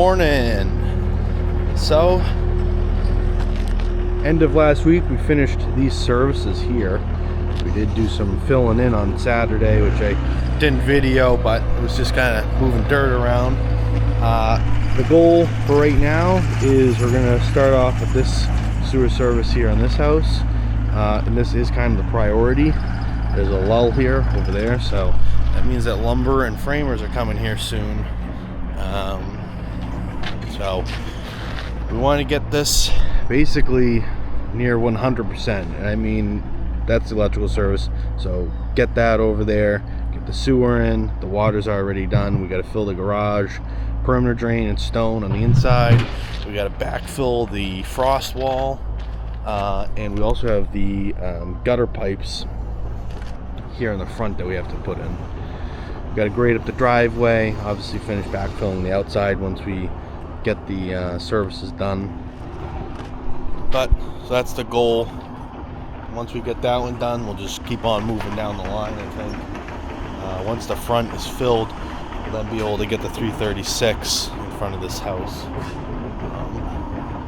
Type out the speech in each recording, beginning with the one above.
morning. So, end of last week, we finished these services here. We did do some filling in on Saturday, which I didn't video, but it was just kind of moving dirt around. The goal for right now is we're going to start off with this sewer service here on this house, and this is kind of the priority. There's a lull here over there, so that means that lumber and framers are coming here soon. So we want to get this basically near 100%, and I mean that's the electrical service, so get that over there, get the sewer in, the water's already done. We got to fill the garage, perimeter drain and stone on the inside. We got to backfill the frost wall, and we also have the gutter pipes here in the front that we have to put in. We got to grade up the driveway, obviously finish backfilling the outside once we get the services done. But so that's the goal. Once we get that one done, we'll just keep on moving down the line, I think. Once the front is filled, we'll then be able to get the 336 in front of this house,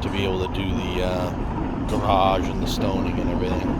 to be able to do the garage and the stoning and everything.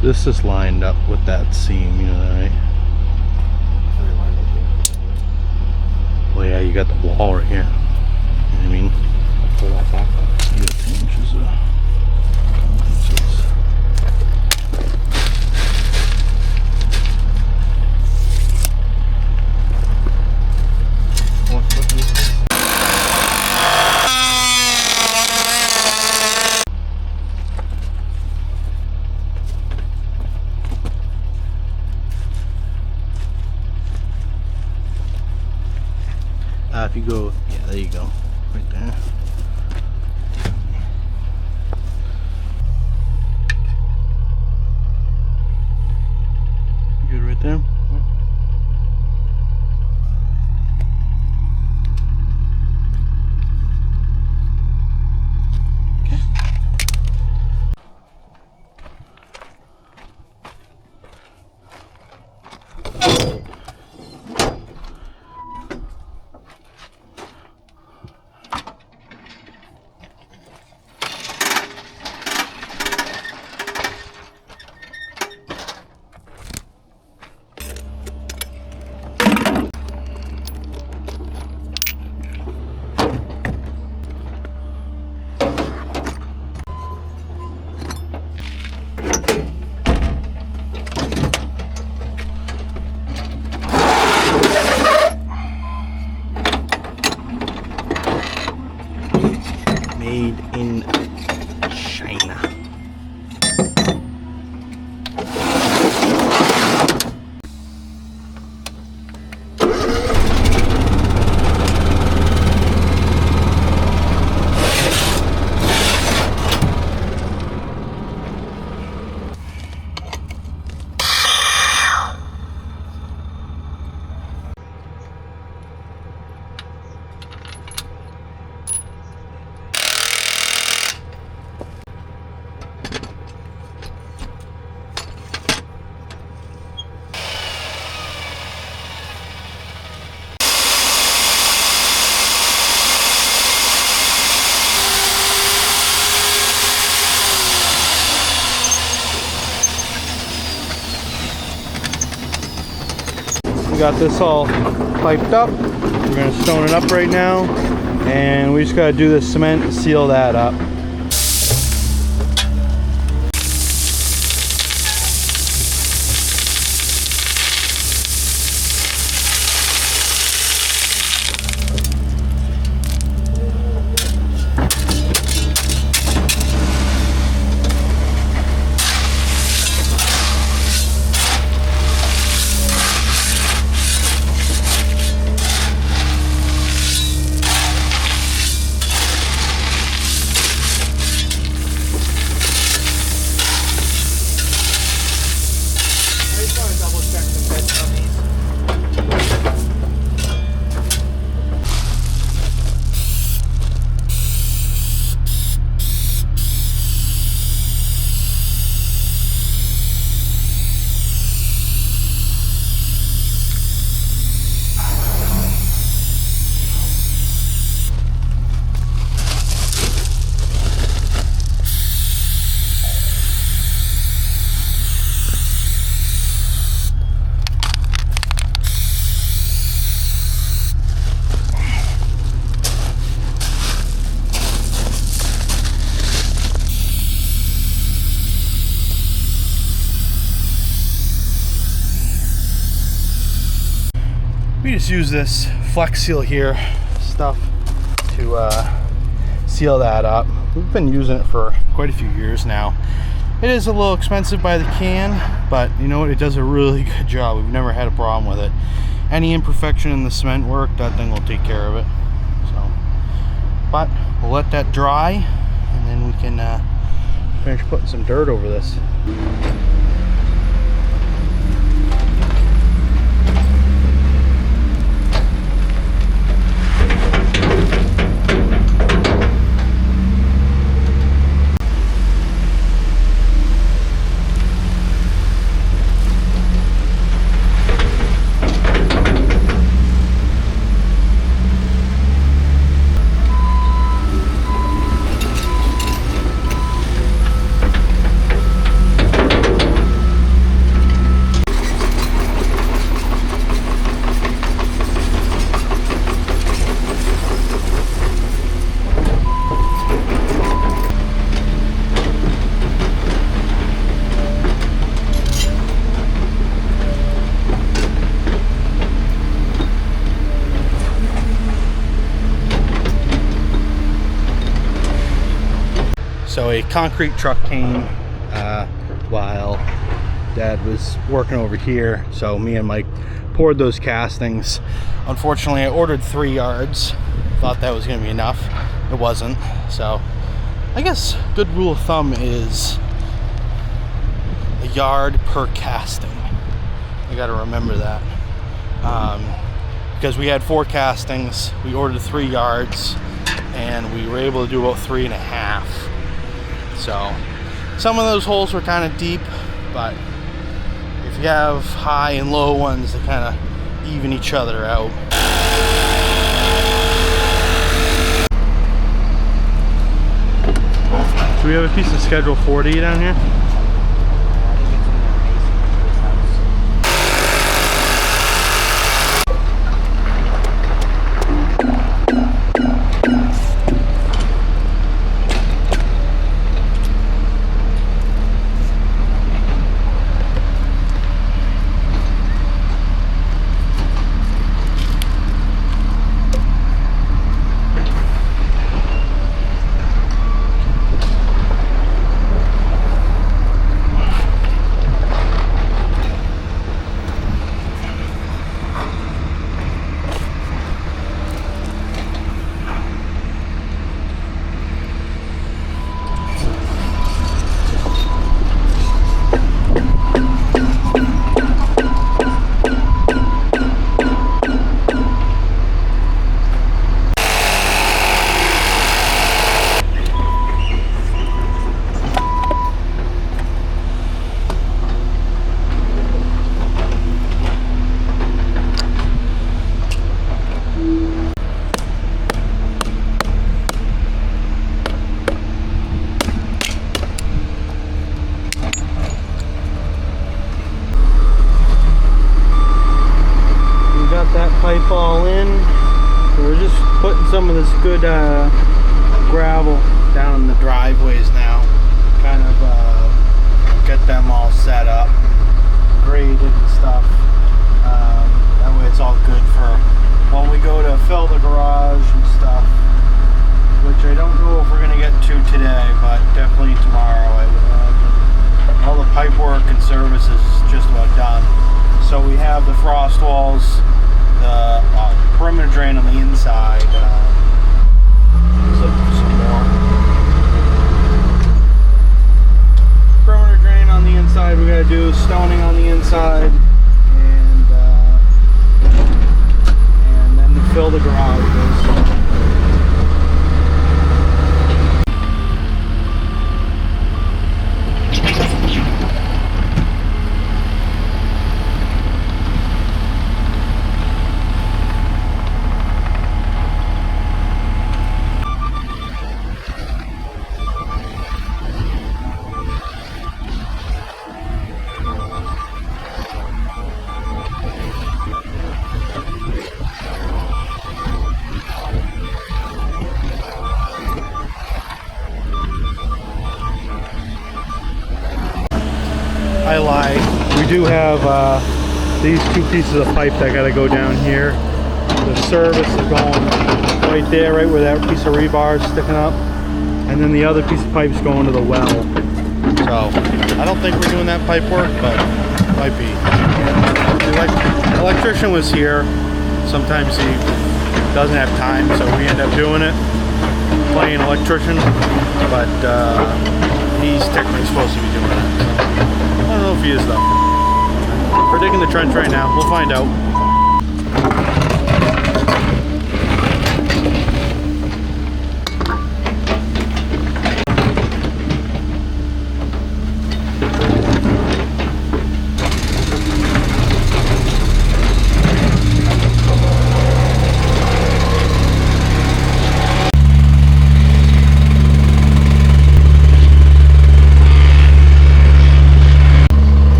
This is lined up with that seam, you know that, right? Well, yeah, you got the wall right here. You know what I mean? Pull that back up. You got 10 inches of if you go, yeah, there you go, right there. Good right there. Made in China. We got this all piped up. We're gonna stone it up right now, and we just gotta do the cement and seal that up. We just use this Flex Seal here stuff to seal that up. We've been using it for quite a few years now. It is a little expensive by the can, but you know what, it does a really good job. We've never had a problem with it. Any imperfection in the cement work, that thing will take care of it. So, but we'll let that dry, and then we can finish putting some dirt over this. So a concrete truck came while Dad was working over here. So me and Mike poured those castings. Unfortunately, I ordered 3 yards. Thought that was going to be enough. It wasn't. So I guess good rule of thumb is a yard per casting. I got to remember that. Because we had 4 castings, we ordered 3 yards, and we were able to do about 3.5. So some of those holes were kind of deep, but if you have high and low ones, they kind of even each other out. Do we have a piece of Schedule 40 down here? good gravel down in the driveways now. Kind of get them all set up, graded and stuff. That way it's all good for when we go to fill the garage and stuff, which I don't know if we're going to get to today, but definitely tomorrow, I would imagine. All the pipe work and service is just about done. So we have the frost walls, the perimeter drain on the inside, some more. Perimeter drain on the inside, we gotta do stoning on the inside, and then to fill the garages. I lied. We do have these two pieces of pipe that got to go down here. The service is going right there, right where that piece of rebar is sticking up. And then the other piece of pipe is going to the well. So, I don't think we're doing that pipe work, but might be. The electrician was here. Sometimes he doesn't have time, so we end up doing it. Playing electrician, but he's technically supposed to be doing it. So. I don't know if he is though. We're digging the trench right now. We'll find out.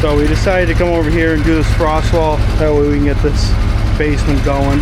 So we decided to come over here and do this frost wall. That way we can get this basement going.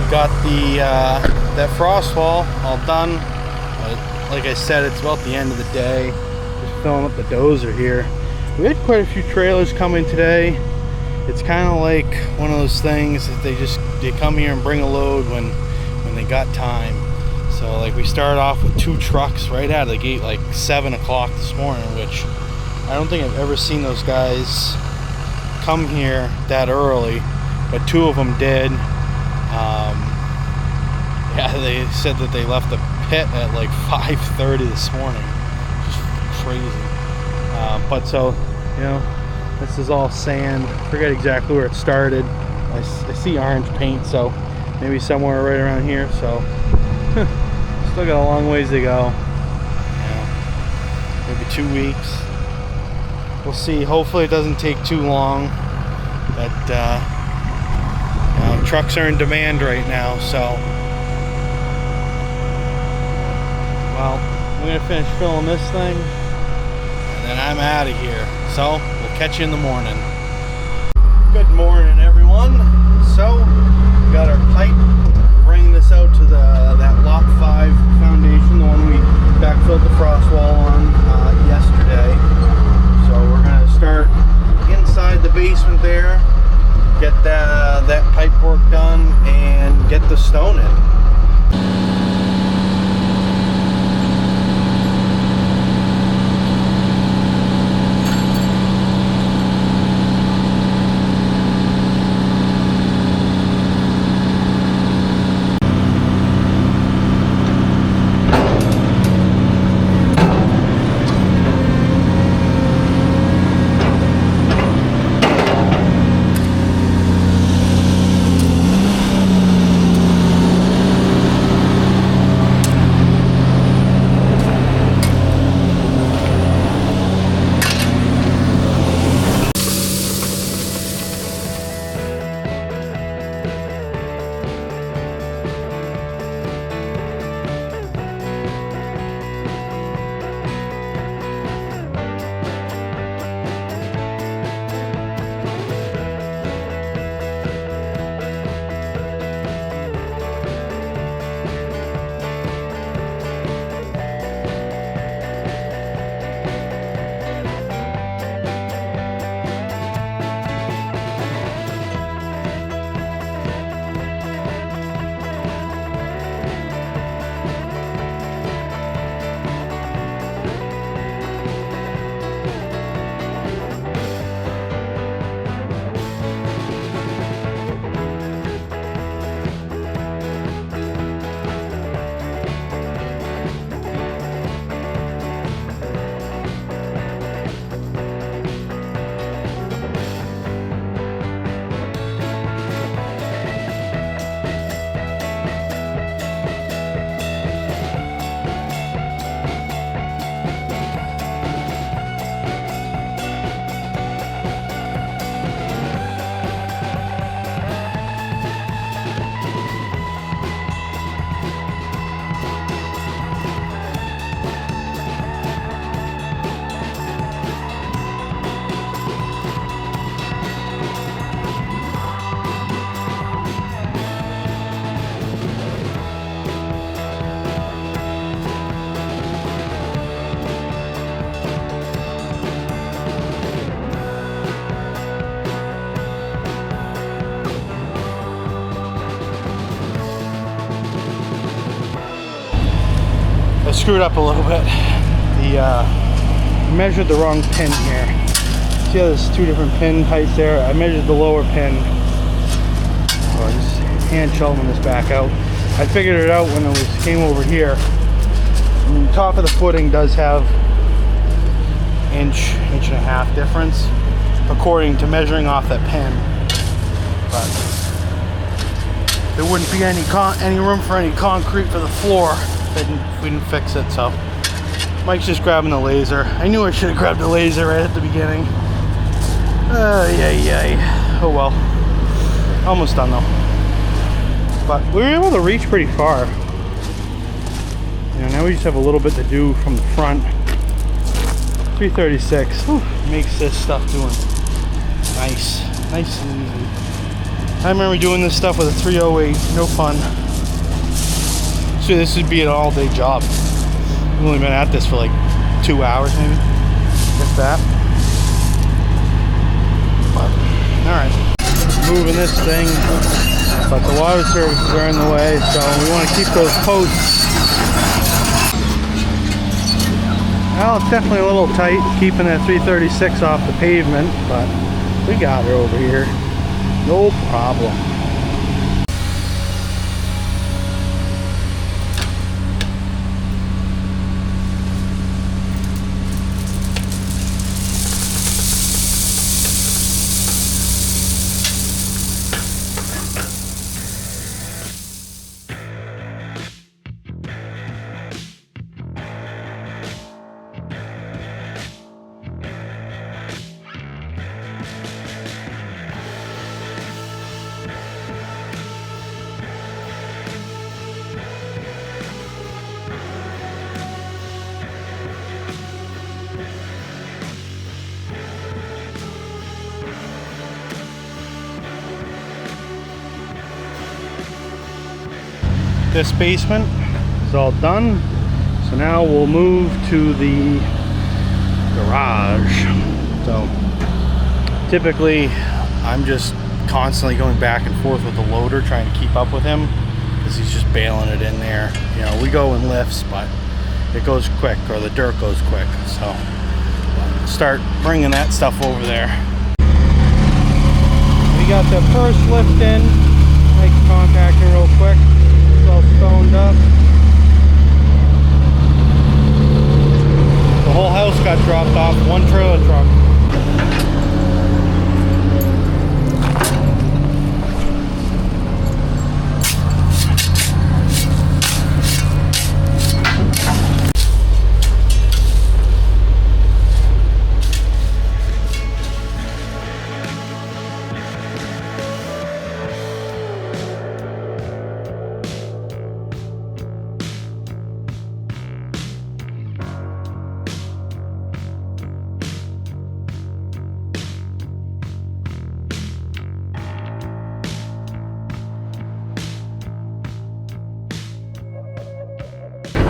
Got the that frost wall all done. Like I said, it's about the end of the day. Just filling up the dozer here. We had quite a few trailers come in today, it's kind of like one of those things that they come here and bring a load when they got time. So like we started off with 2 trucks right out of the gate, like 7 o'clock this morning, which I don't think I've ever seen those guys come here that early, but 2 of them did. Yeah, they said that they left the pit at like 5:30 this morning. Just crazy. But so, you know, this is all sand. Forget exactly where it started. I see orange paint, so maybe somewhere right around here. So still got a long ways to go. Yeah, maybe 2 weeks. We'll see. Hopefully it doesn't take too long. But you know, trucks are in demand right now, so. Well, I'm gonna finish filling this thing, and then I'm out of here. So we'll catch you in the morning. Good morning, everyone. So we got our pipe. We're bringing this out to that lot 5 foundation, the one we backfilled the frost wall on yesterday. So we're gonna start inside the basement there, get that pipe work done, and get the stone in. Screwed up a little bit. I measured the wrong pin here. See how there's 2 different pin heights there? I measured the lower pin. Oh, just hand shelving this back out. I figured it out when it came over here. And the top of the footing does have inch and a half difference according to measuring off that pin. But there wouldn't be any room for any concrete for the floor if we didn't fix it. So Mike's just grabbing the laser. I knew I should have grabbed the laser right at the beginning. Oh well. Almost done though. But we were able to reach pretty far. You know, now we just have a little bit to do from the front. 336. Whew, makes this stuff doing nice and easy. I remember doing this stuff with a 308. No fun. So this would be an all-day job. We've only been at this for like 2 hours maybe, if that. But Alright, moving this thing, but the water services are in the way, so we want to keep those posts. Well, it's definitely a little tight keeping that 336 off the pavement, but we got her over here. No problem. This basement is all done, so now we'll move to the garage. So typically I'm just constantly going back and forth with the loader trying to keep up with him because he's just bailing it in there. You know, we go in lifts, but it goes quick, or the dirt goes quick, so start bringing that stuff over there. We got the first lift in, make contact here real quick. All stoned up. The whole house got dropped off, one trailer truck.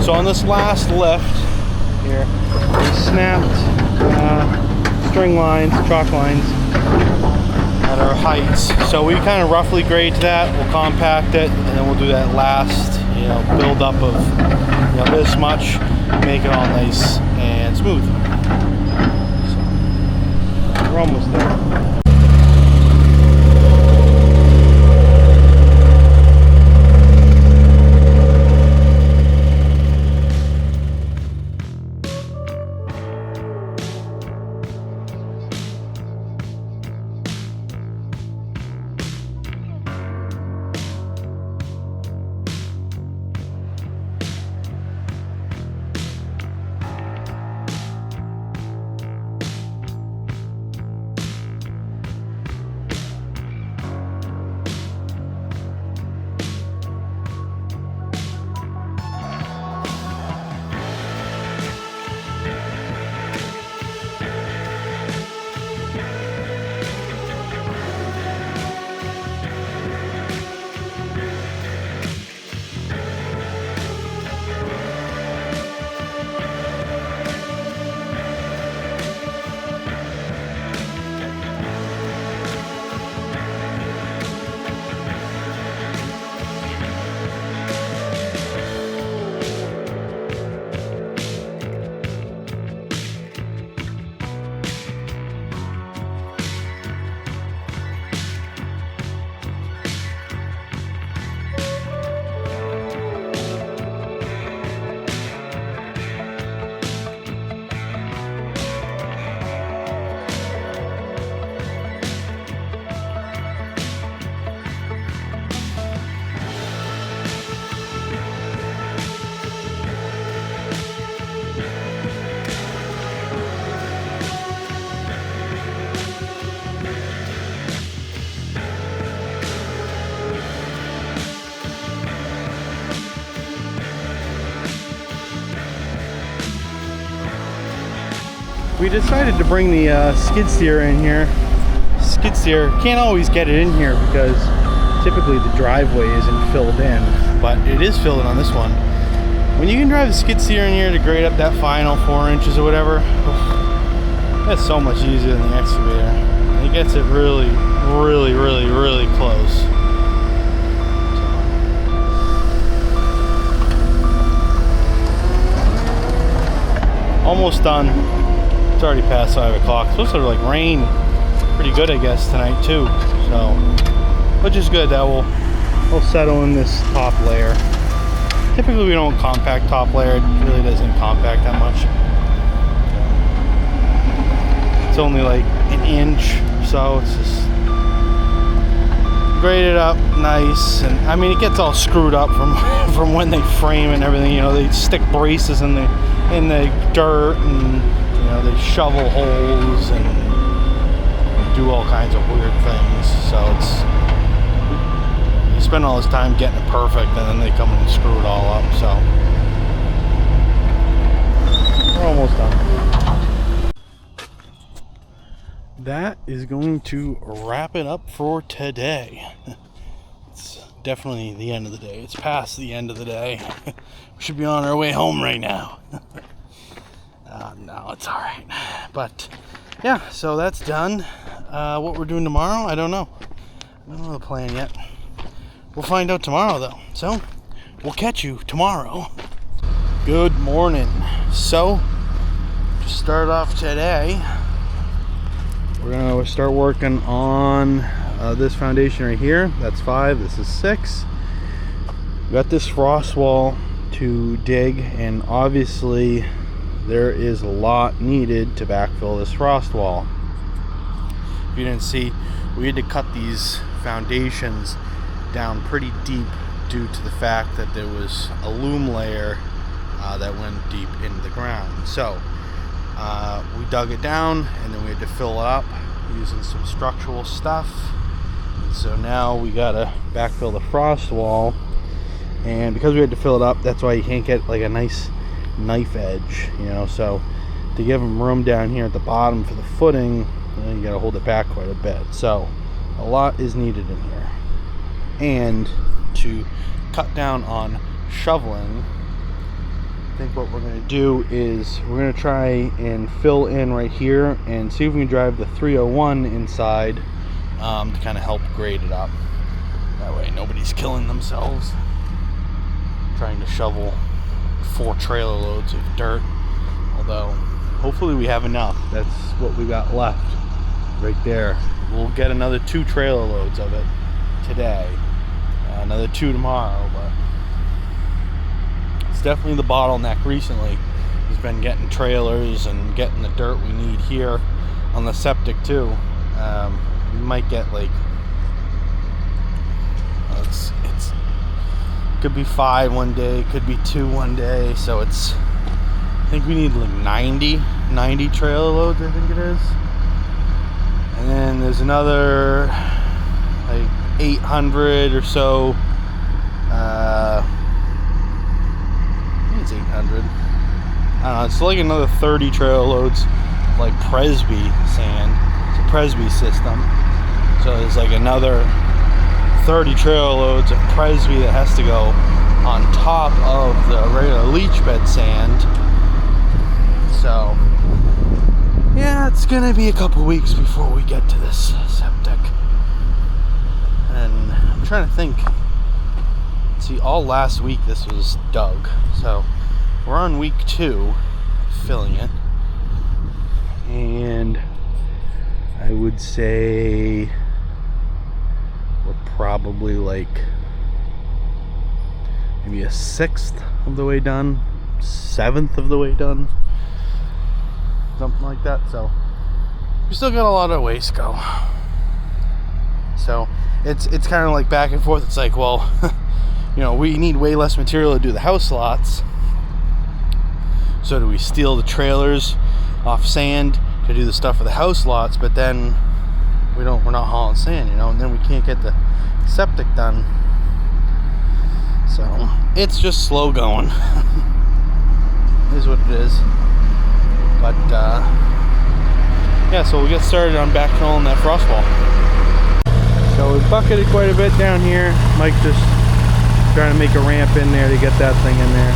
So on this last lift here, we snapped string lines, chalk lines at our heights. So we kind of roughly grade that, we'll compact it, and then we'll do that last, you know, build up of, you know, this much, make it all nice and smooth. So we're almost there. We decided to bring the skid steer in here. Skid steer, can't always get it in here because typically the driveway isn't filled in, but it is filled in on this one. When you can drive the skid steer in here to grade up that final 4 inches or whatever, that's so much easier than the excavator. It gets it really, really, really, really close. Almost done. It's already past 5 o'clock. It's supposed to like rain pretty good, I guess, tonight too. So, which is good. That will settle in this top layer. Typically we don't compact top layer. It really doesn't compact that much. It's only like an inch, so it's just graded up nice. And I mean, it gets all screwed up from when they frame and everything. You know, they stick braces in the dirt, and you know, they shovel holes and do all kinds of weird things. So it's, you spend all this time getting it perfect, and then they come and screw it all up. So we're almost done. That is going to wrap it up for today. It's definitely the end of the day. It's past the end of the day. We should be on our way home right now. No, it's alright. But yeah, so that's done. What we're doing tomorrow, I don't know. I don't know the plan yet. We'll find out tomorrow though. So we'll catch you tomorrow. Good morning. So to start off today, we're gonna start working on this foundation right here. That's 5. This is 6. We got this frost wall to dig, and obviously there is a lot needed to backfill this frost wall. If you didn't see, we had to cut these foundations down pretty deep due to the fact that there was a loam layer that went deep into the ground. So we dug it down, and then we had to fill it up using some structural stuff. And so now we gotta backfill the frost wall, and because we had to fill it up, that's why you can't get like a nice knife edge, you know. So to give them room down here at the bottom for the footing, you gotta hold it back quite a bit. So a lot is needed in here. And to cut down on shoveling, I think what we're going to do is we're going to try and fill in right here and see if we can drive the 301 inside to kind of help grade it up. That way nobody's killing themselves trying to shovel 4 trailer loads of dirt. Although hopefully we have enough. That's what we got left right there. We'll get another 2 trailer loads of it today, another 2 tomorrow, but it's definitely the bottleneck recently has been getting trailers and getting the dirt we need here on the septic too. We might get like it's could be 5 one day, could be 2 one day, so it's, I think we need like 90 trailer loads, I think it is. And then there's another like 800 or so. I think it's 800. I don't know. It's like another 30 trailer loads of like Presby sand. It's a Presby system. So there's like another 30 trailer loads of Presby that has to go on top of the regular leach bed sand. So yeah, it's gonna be a couple weeks before we get to this septic. And I'm trying to think. See, all last week this was dug. So we're on week 2 filling it. And I would say we're probably like maybe a 1/6 of the way done, 1/7 of the way done. Something like that. So we still got a lot of ways to go. So it's kind of like back and forth. It's like, well, you know, we need way less material to do the house lots. So do we steal the trailers off sand to do the stuff for the house lots? But then we're not hauling sand, you know, and then we can't get the septic done. So it's just slow going. It is what it is. But yeah, so we'll get started on backfilling that frost wall. So we bucketed quite a bit down here. Mike just trying to make a ramp in there to get that thing in there.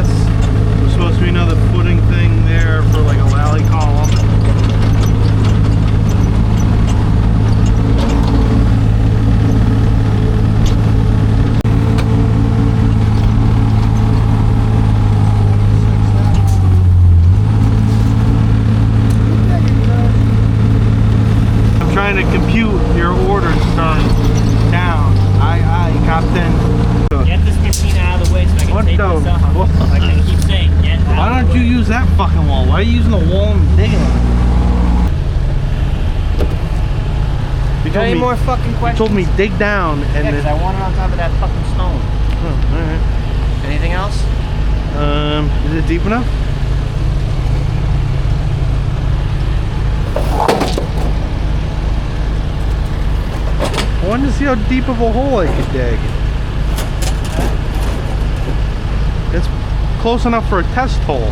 glass. There's supposed to be another footing thing there for like a lally column. I'm trying to compute your orders, son. Down. Aye, Captain. Get this machine out of the way so I can What take the- this off. what? Like I keep saying, get out Why of don't the you way. use that fucking wall? Why are you using the wall and digging on it? You Got any more fucking you questions? told me dig down and Yeah, 'cause I then. want it on top of that fucking stone. Oh, alright. Anything else? Is it deep enough? I wanted to see how deep of a hole I could dig. It's close enough for a test hole.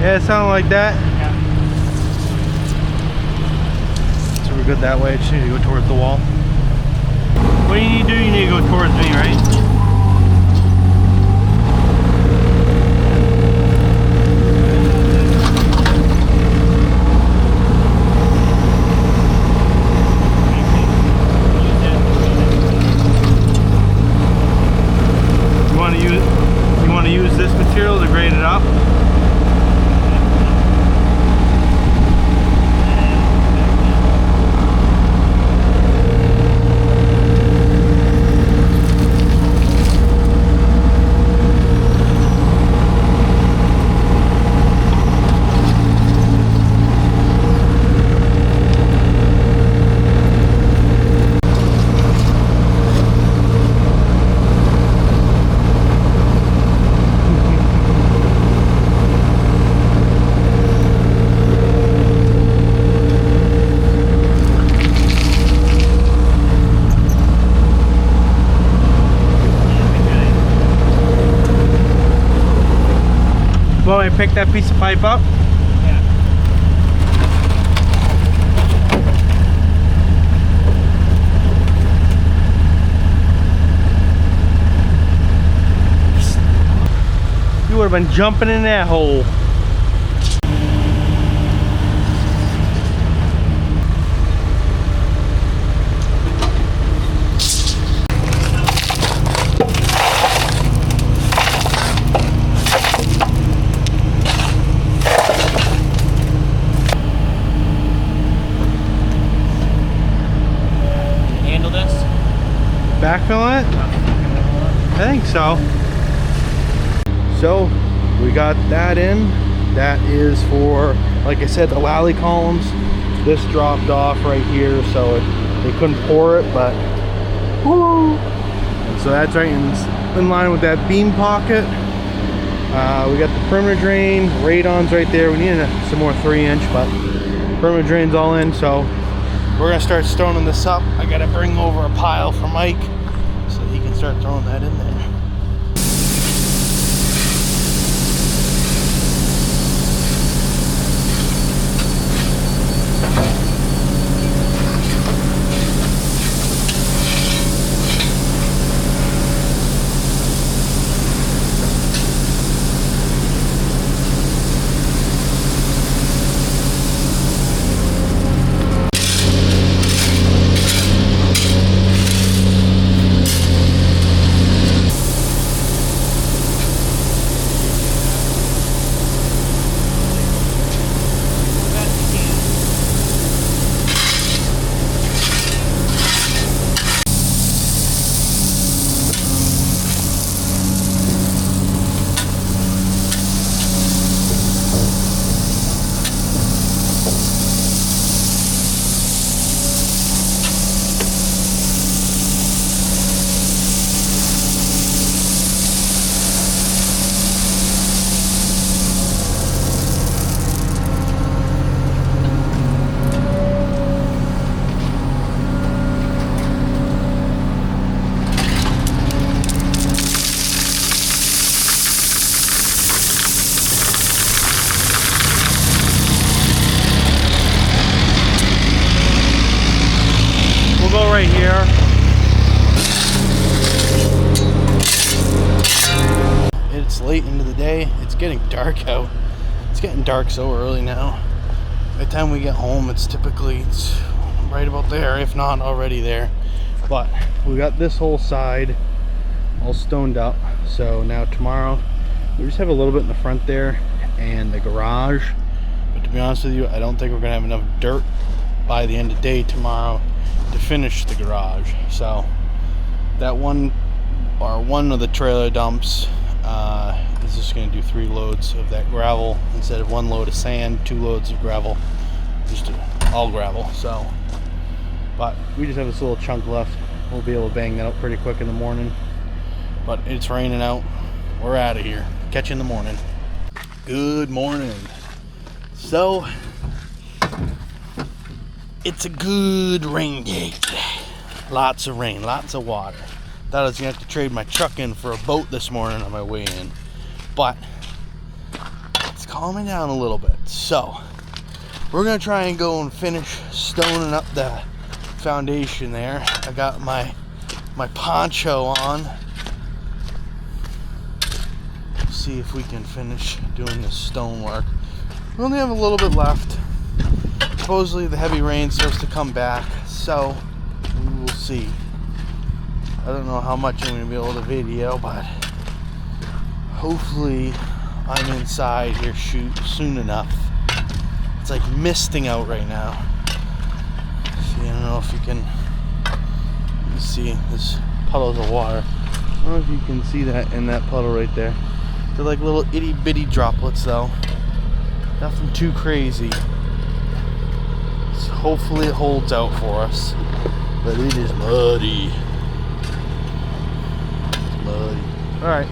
Yeah, it sounded like that. Yeah. So we're good that way. Just need to go towards the wall. What do you need to do? You need to go towards me, right? You want to use this material to grade it up? Want me to pick that piece of pipe up? Yeah. You would have been jumping in that hole. Handle this? Backfill it? I think so. So we got that in. That is for, like I said, the lally columns. This dropped off right here, so they couldn't pour it, but woo! And so that's right in line with that beam pocket. We got the perimeter drain, radons right there. We need some more 3-inch, but perimeter drain's all in, so we're gonna start stoning this up. I gotta bring over a pile for Mike so he can start throwing that in there. end of the day. It's getting dark out. It's getting dark so early now. By the time we get home, it's right about there, if not already there. But we got this whole side all stoned up. So now tomorrow, we just have a little bit in the front there and the garage. But to be honest with you, I don't think we're gonna have enough dirt by the end of the day tomorrow to finish the garage. So that one of the trailer dumps is just going to do 3 loads of that gravel instead of 1 load of sand, 2 loads of gravel, just all gravel. So, but we just have this little chunk left. We'll be able to bang that out pretty quick in the morning. But it's raining out. We're out of here. Catch you in the morning. Good morning. So it's a good rain day today. Lots of rain, lots of water. Thought I was gonna have to trade my truck in for a boat this morning on my way in, but it's calming down a little bit. So we're gonna try and go and finish stoning up the foundation there. I got my poncho on. See if we can finish doing this stonework. We only have a little bit left. Supposedly the heavy rain starts to come back, so we will see. I don't know how much I'm going to be able to video, but hopefully I'm inside here soon enough. It's like misting out right now. See, I don't know if you can see this puddles of water. I don't know if you can see that in that puddle right there. They're like little itty bitty droplets though. Nothing too crazy. So hopefully it holds out for us. But it is muddy. Alright,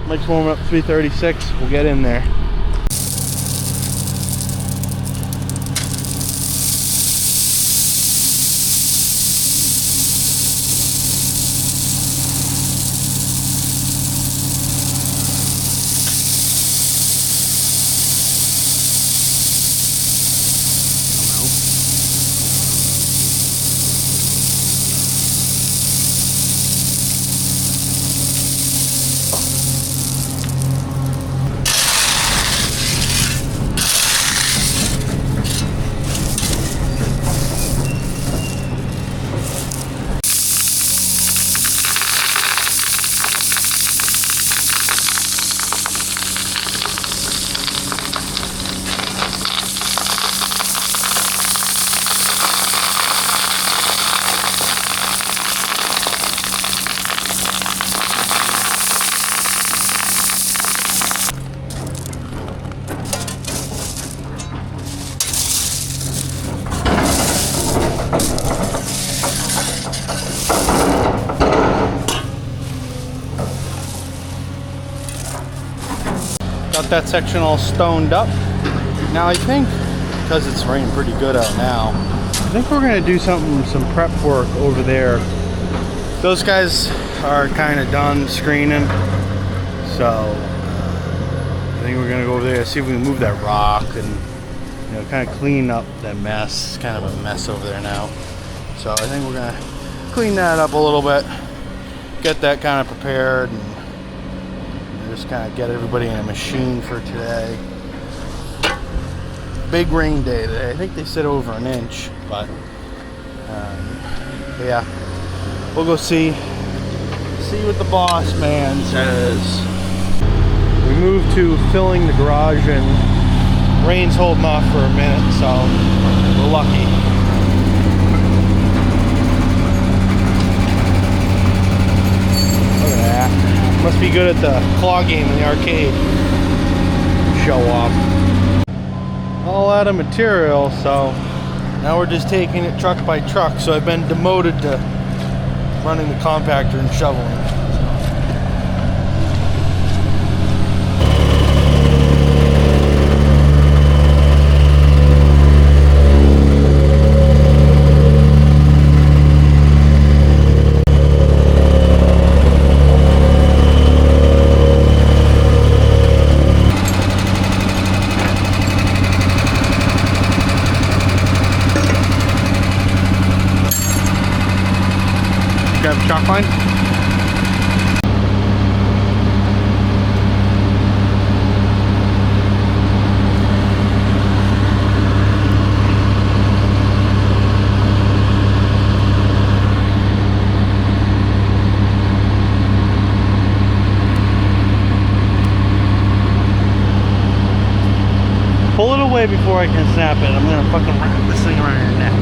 mic's warming up 336. We'll get in there. Got that section all stoned up. Now I think, because it's raining pretty good out now, I think we're gonna do some prep work over there. Those guys are kind of done screening, so I think we're gonna go over there, see if we can move that rock and kind of clean up that mess. It's kind of a mess over there now. So I think we're gonna clean that up a little bit, get that kind of prepared, and just kind of get everybody in a machine for today. Big rain day today. I think they said over an inch, but yeah, we'll go see what the boss man says. We moved to filling the garage and rain's holding off for a minute, so we're lucky. Look at that. Must be good at the claw game in the arcade. Show off. All out of material, so now we're just taking it truck by truck. So I've been demoted to running the compactor and shoveling. Grab a chalk line. Pull it away before I can snap it. I'm gonna fucking wrap this thing around your neck.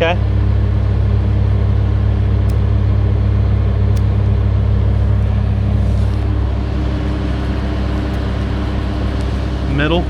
Okay. Middle.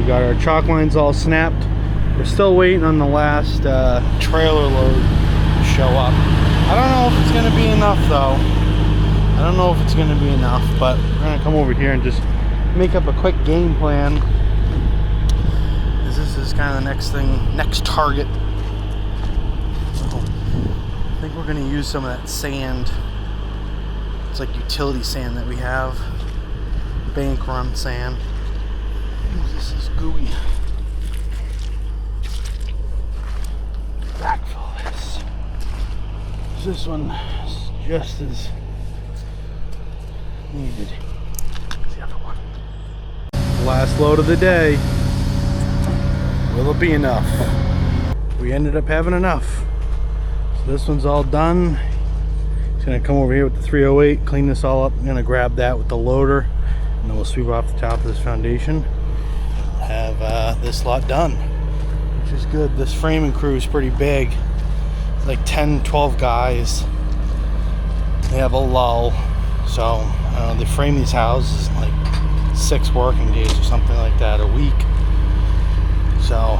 Got our chalk lines all snapped. We're still waiting on the last trailer load to show up. I don't know if it's gonna be enough though. I don't know if it's gonna be enough, but we're gonna come over here and just make up a quick game plan. This is kind of the next target. So I think we're gonna use some of that sand. It's like utility sand that we have. Bank run sand. This is gooey. Backfill this. This one is just as needed as the other one. Last load of the day. Will it be enough? We ended up having enough. So this one's all done. Just gonna come over here with the 308, clean this all up. I'm gonna grab that with the loader, and then we'll sweep off the top of this foundation. Have this lot done, which is good. This framing crew is pretty big. It's like 10-12 guys. They have a lull, so they frame these houses in like 6 working days or something like that a week. So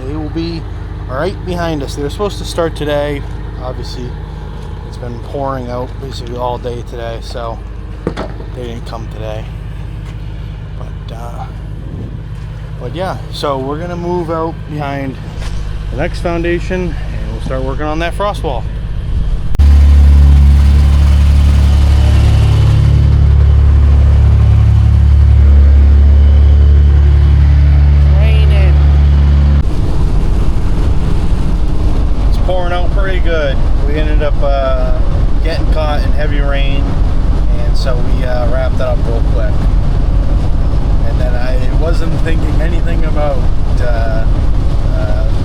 they will be right behind us. They were supposed to start today. Obviously it's been pouring out basically all day today, so they didn't come today. But yeah, so we're gonna move out behind the next foundation and we'll start working on that frost wall. Raining. It's pouring out pretty good. We ended up getting caught in heavy rain, and so we wrapped it up real quick. And then I wasn't thinking anything about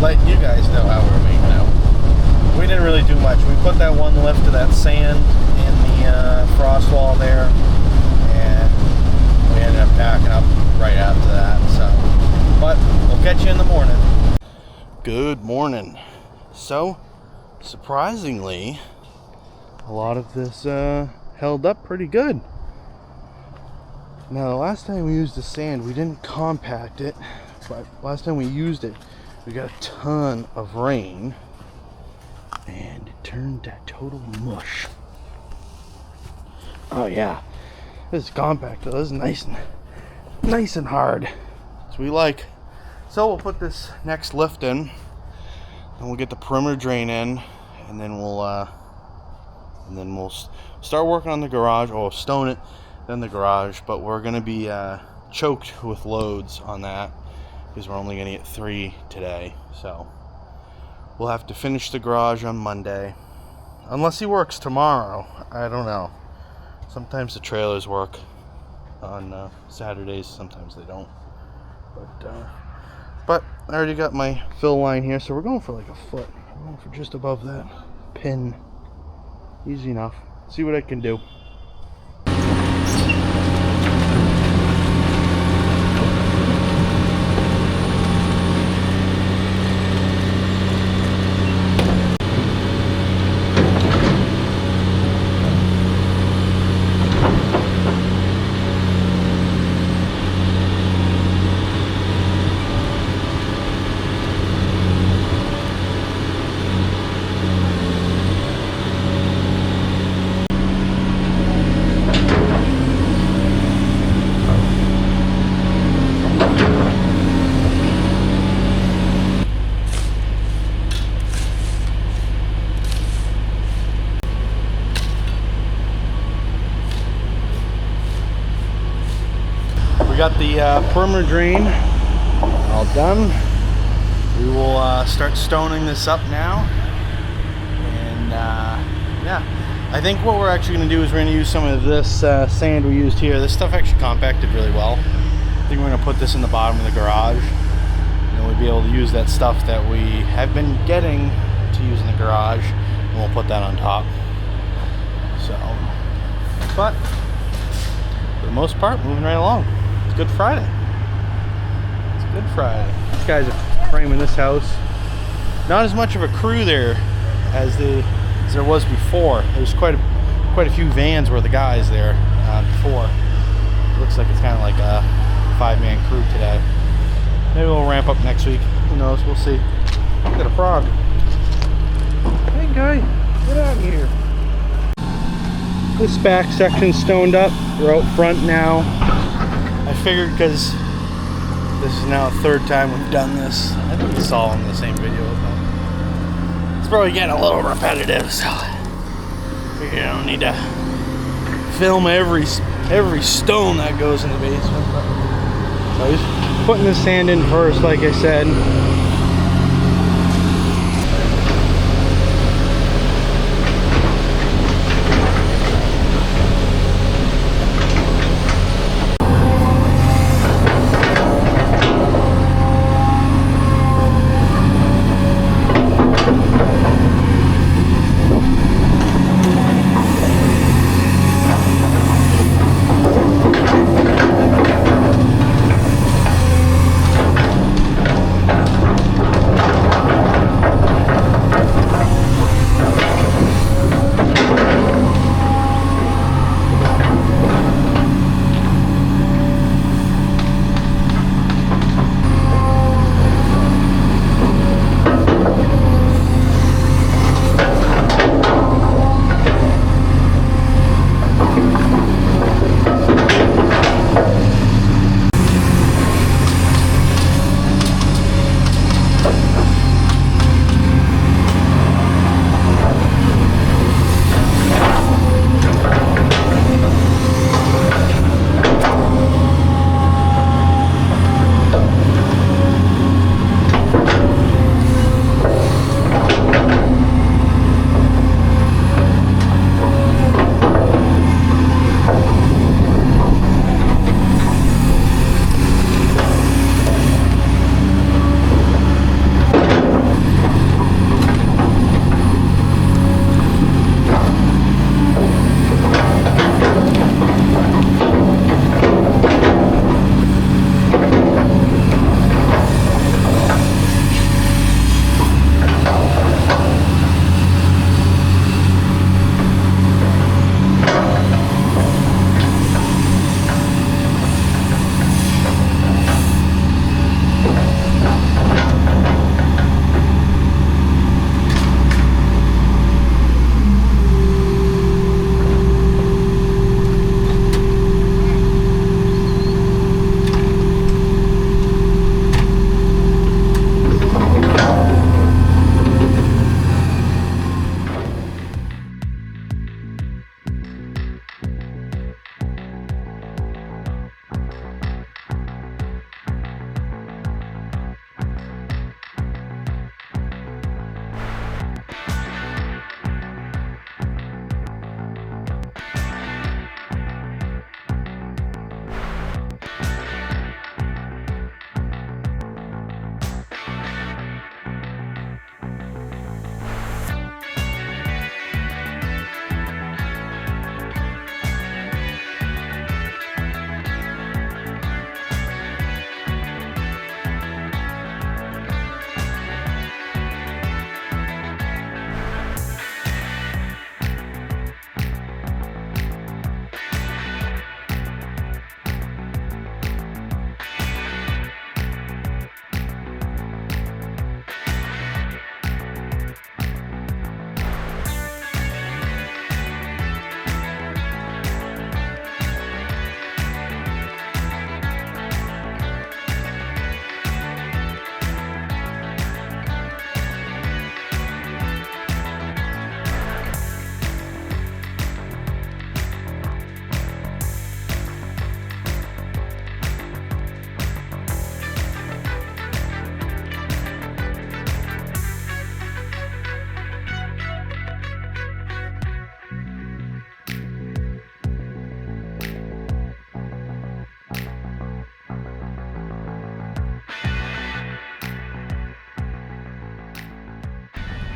letting you guys know how we were making out. We didn't really do much. We put that one lift of that sand in the frost wall there, and we ended up packing up right after that. So, but we'll catch you in the morning. Good morning. So, surprisingly, a lot of this held up pretty good. Now, the last time we used the sand, we didn't compact it, but last time we used it, we got a ton of rain, and it turned to total mush. Oh yeah, this is compact though. This is nice and hard. That's what we like. So we'll put this next lift in, and we'll get the perimeter drain in, and then we'll start working on the garage. Oh, stone it. Then the garage, but we're gonna be choked with loads on that because we're only gonna get 3 today. So we'll have to finish the garage on Monday, unless he works tomorrow. I don't know. Sometimes the trailers work on Saturdays, sometimes they don't. But I already got my fill line here, so we're going for like a foot. We're going for just above that pin. Easy enough. See what I can do. We got the perimeter drain all done. We will start stoning this up now. And yeah, I think what we're actually going to do is we're going to use some of this sand we used here. This stuff actually compacted really well. I think we're going to put this in the bottom of the garage. And we'll be able to use that stuff that we have been getting to use in the garage. And we'll put that on top. So, but for the most part, moving right along. It's Good Friday. It's Good Friday. These guys are framing this house. Not as much of a crew there as there was before. There's quite a few vans worth of guys there before. Looks like it's kind of like a 5-man crew today. Maybe we'll ramp up next week. Who knows? We'll see. Look at a frog. Hey guy, get out of here. This back section's stoned up. We're out front now. I figured because this is now the 3rd time we've done this. I think it's all in the same video, but it's probably getting a little repetitive, so I figured I don't need to film every stone that goes in the basement. So he's putting the sand in first, like I said.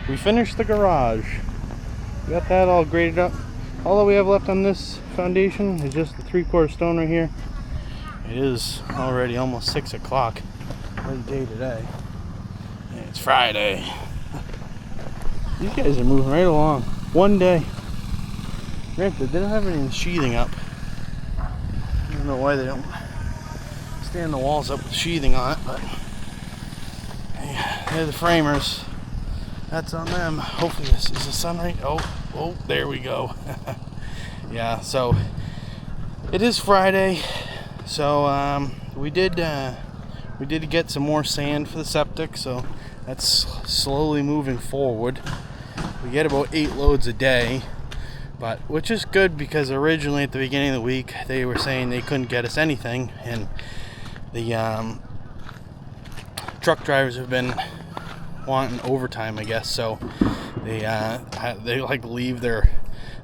we finished the garage. We got that all graded up. All that we have left on this foundation is just the 3/4 stone right here. It is already almost 6 o'clock. Late day today. And it's Friday. These guys are moving right along. One day. Granted, they don't have any sheathing up. I don't know why they don't stand the walls up with sheathing on it, but hey, they're the framers. That's on them. Hopefully this is the sun right. Oh, there we go. Yeah, so it is Friday. So we did get some more sand for the septic, so that's slowly moving forward. We get about 8 loads a day, but which is good because originally at the beginning of the week they were saying they couldn't get us anything, and the truck drivers have been wanting overtime, I guess. So they like leave their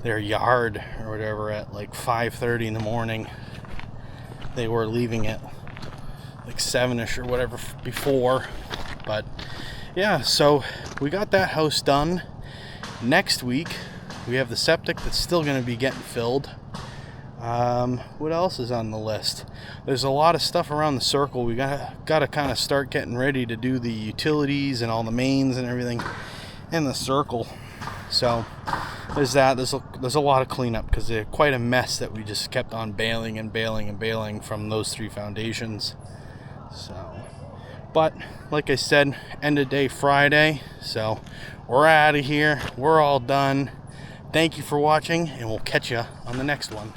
yard or whatever at like 5:30 in the morning. They were leaving it like 7ish or whatever before, but yeah, so we got that house done. Next week we have the septic that's still going to be getting filled. What else is on the list? There's a lot of stuff around the circle. We got to kind of start getting ready to do the utilities and all the mains and everything in the circle. So there's that. There's a lot of cleanup because they're quite a mess that we just kept on bailing from those 3 foundations. So, but like I said, end of day Friday. So we're out of here. We're all done. Thank you for watching, and we'll catch you on the next one.